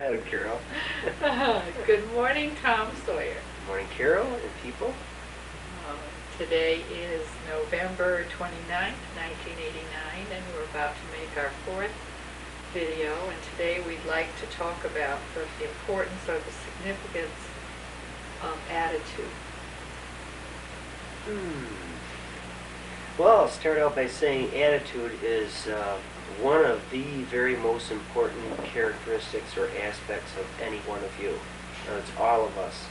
Hello, Carol. Good morning, Tom Sawyer. Good morning, Carol and people. Uh, Today is November 29th, 1989, and we're about to make our fourth video. And today we'd like to talk about the importance or the significance of attitude. Well, I'll start out by saying attitude is one of the very most important characteristics or aspects of any one of you. It's all of us.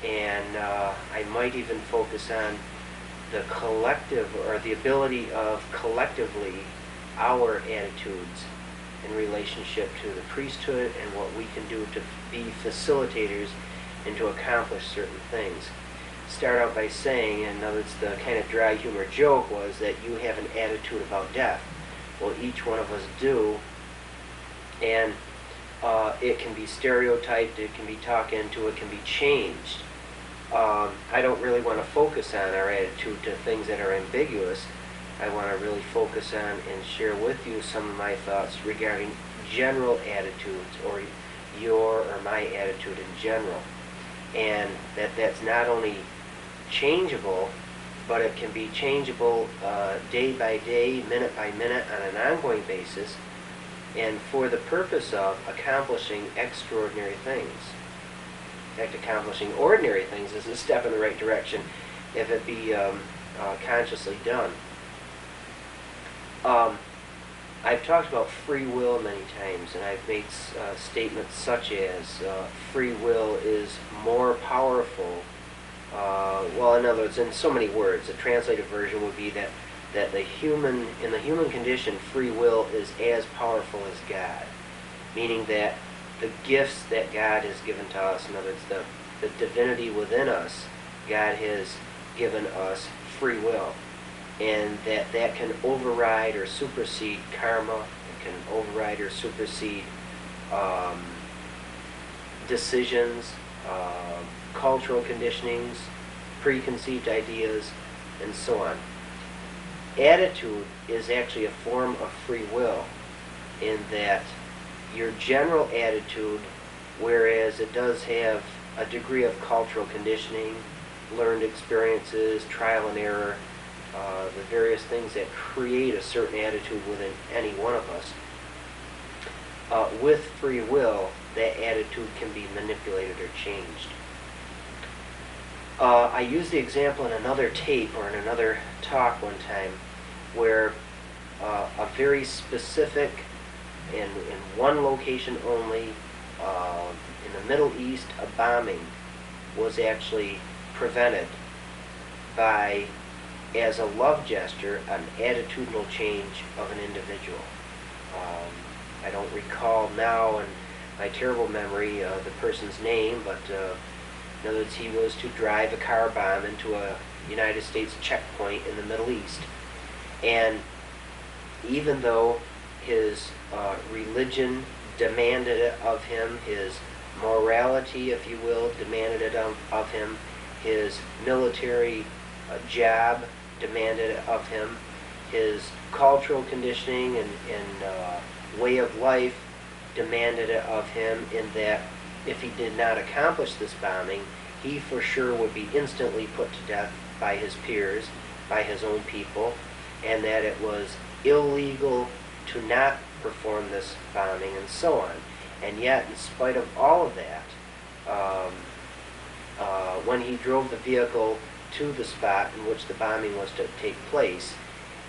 And I might even focus on the collective or the ability of collectively our attitudes in relationship to the priesthood and what we can do to be facilitators and to accomplish certain things. Start out by saying, and it's the kind of dry humor joke, was that you have an attitude about death. Well, each one of us do, and it can be stereotyped, it can be talked into, it can be changed. I don't really want to focus on our attitude to things that are ambiguous. I want to really focus on and share with you some of my thoughts regarding general attitudes, or your or my attitude in general. And that's not only changeable, but it can be changeable day by day, minute by minute, on an ongoing basis, and for the purpose of accomplishing extraordinary things. In fact, accomplishing ordinary things is a step in the right direction if it be consciously done. I've talked about free will many times, and I've made statements such as free will is more powerful. Well, in other words, in so many words, a translated version would be that in the human condition, free will is as powerful as God, meaning that the gifts that God has given to us, in other words, the divinity within us, God has given us free will, and that can override or supersede karma. It can override or supersede decisions, cultural conditionings, preconceived ideas, and so on. Attitude is actually a form of free will, in that your general attitude, whereas it does have a degree of cultural conditioning, learned experiences, trial and error, the various things that create a certain attitude within any one of us, with free will, that attitude can be manipulated or changed. I used the example in another tape or in another talk one time where a very specific, in one location only, in the Middle East, a bombing was actually prevented by, as a love gesture, an attitudinal change of an individual. I don't recall now, in my terrible memory, the person's name, but in other words, he was to drive a car bomb into a United States checkpoint in the Middle East. And even though his religion demanded it of him, his morality, if you will, demanded it of him, his military job demanded it of him, his cultural conditioning and way of life demanded it of him, in that if he did not accomplish this bombing, he for sure would be instantly put to death by his peers, by his own people, and that it was illegal to not perform this bombing, and so on. And yet, in spite of all of that, when he drove the vehicle to the spot in which the bombing was to take place,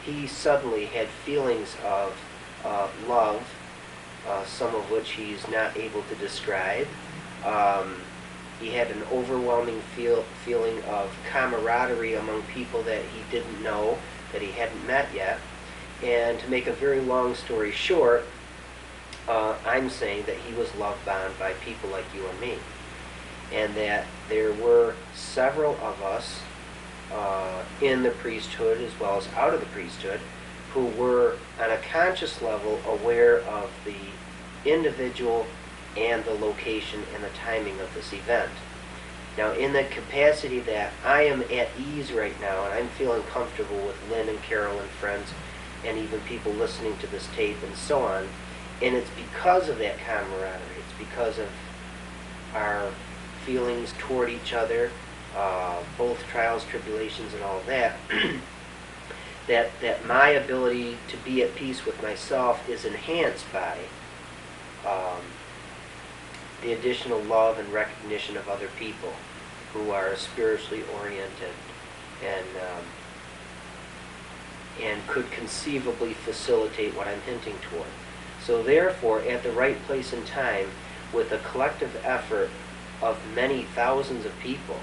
he suddenly had feelings of love, some of which he's not able to describe. He had an overwhelming feeling of camaraderie among people that he didn't know, that he hadn't met yet. And to make a very long story short, I'm saying that he was love-bound by people like you and me. And that there were several of us in the priesthood as well as out of the priesthood who were on a conscious level aware of the individual and the location and the timing of this event. Now, in the capacity that I am at ease right now, and I'm feeling comfortable with Lynn and Carol and friends, and even people listening to this tape and so on, And it's because of that camaraderie. It's because of our feelings toward each other, both trials, tribulations, and all that, that my ability to be at peace with myself is enhanced by the additional love and recognition of other people who are spiritually oriented and could conceivably facilitate what I'm hinting toward. So therefore, at the right place and time, with a collective effort of many thousands of people,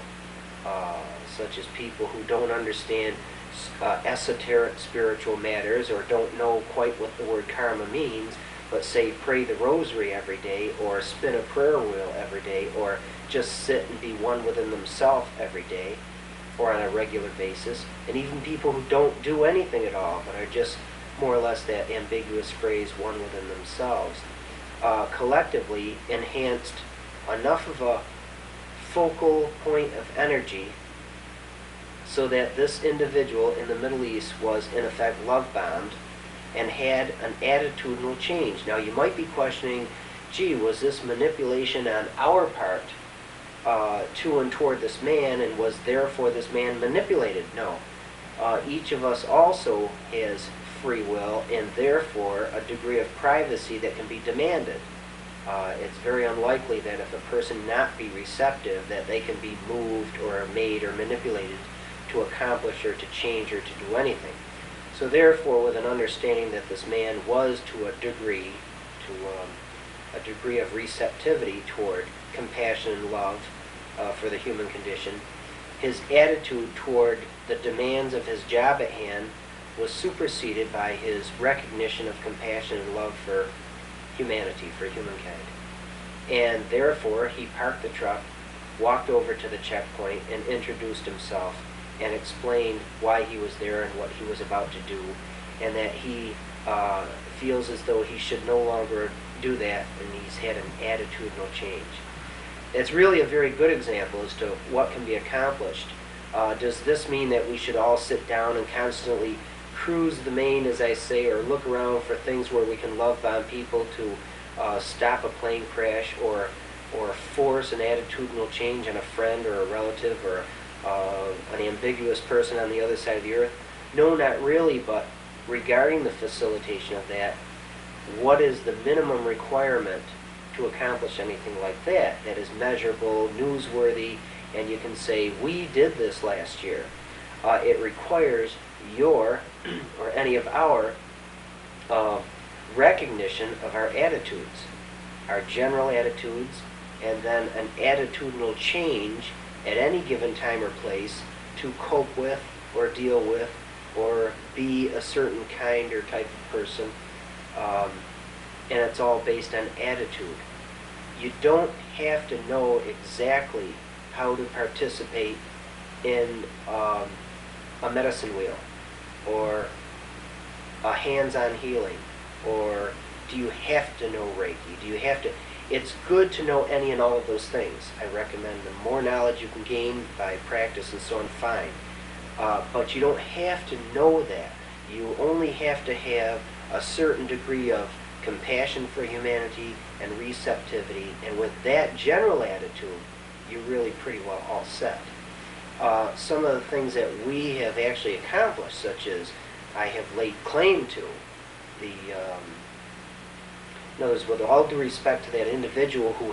such as people who don't understand esoteric spiritual matters or don't know quite what the word karma means, but say pray the rosary every day or spin a prayer wheel every day or just sit and be one within themselves every day or on a regular basis, and even people who don't do anything at all but are just more or less that ambiguous phrase, one within themselves, collectively enhanced enough of a focal point of energy so that this individual in the Middle East was in effect love-bound and had an attitudinal change. Now you might be questioning, gee, was this manipulation on our part to and toward this man, and was therefore this man manipulated? No. Each of us also has free will and therefore a degree of privacy that can be demanded. It's very unlikely that if a person not be receptive that they can be moved or made or manipulated to accomplish or to change or to do anything. So therefore, with an understanding that this man was to a degree of receptivity toward compassion and love for the human condition, his attitude toward the demands of his job at hand was superseded by his recognition of compassion and love for humanity, for humankind. And therefore, he parked the truck, walked over to the checkpoint, and introduced himself and explained why he was there and what he was about to do, and that he feels as though he should no longer do that, and he's had an attitudinal change. It's really a very good example as to what can be accomplished. Does this mean that we should all sit down and constantly cruise the main, as I say, or look around for things where we can love bomb people to stop a plane crash or force an attitudinal change on a friend or a relative or an ambiguous person on the other side of the earth? No, not really, but regarding the facilitation of that, what is the minimum requirement to accomplish anything like that that is measurable, newsworthy, and you can say, we did this last year? It requires your, or any of our, recognition of our attitudes, our general attitudes, and then an attitudinal change at any given time or place to cope with or deal with or be a certain kind or type of person. And it's all based on attitude. You don't have to know exactly how to participate in a medicine wheel or a hands-on healing, or do you have to know Reiki? Do you have to? It's good to know any and all of those things. I recommend the more knowledge you can gain by practice and so on, fine. But you don't have to know that. You only have to have a certain degree of compassion for humanity and receptivity, and with that general attitude, you're really pretty well all set. Some of the things that we have actually accomplished, such as I have laid claim to the, in other words, with all due respect to that individual who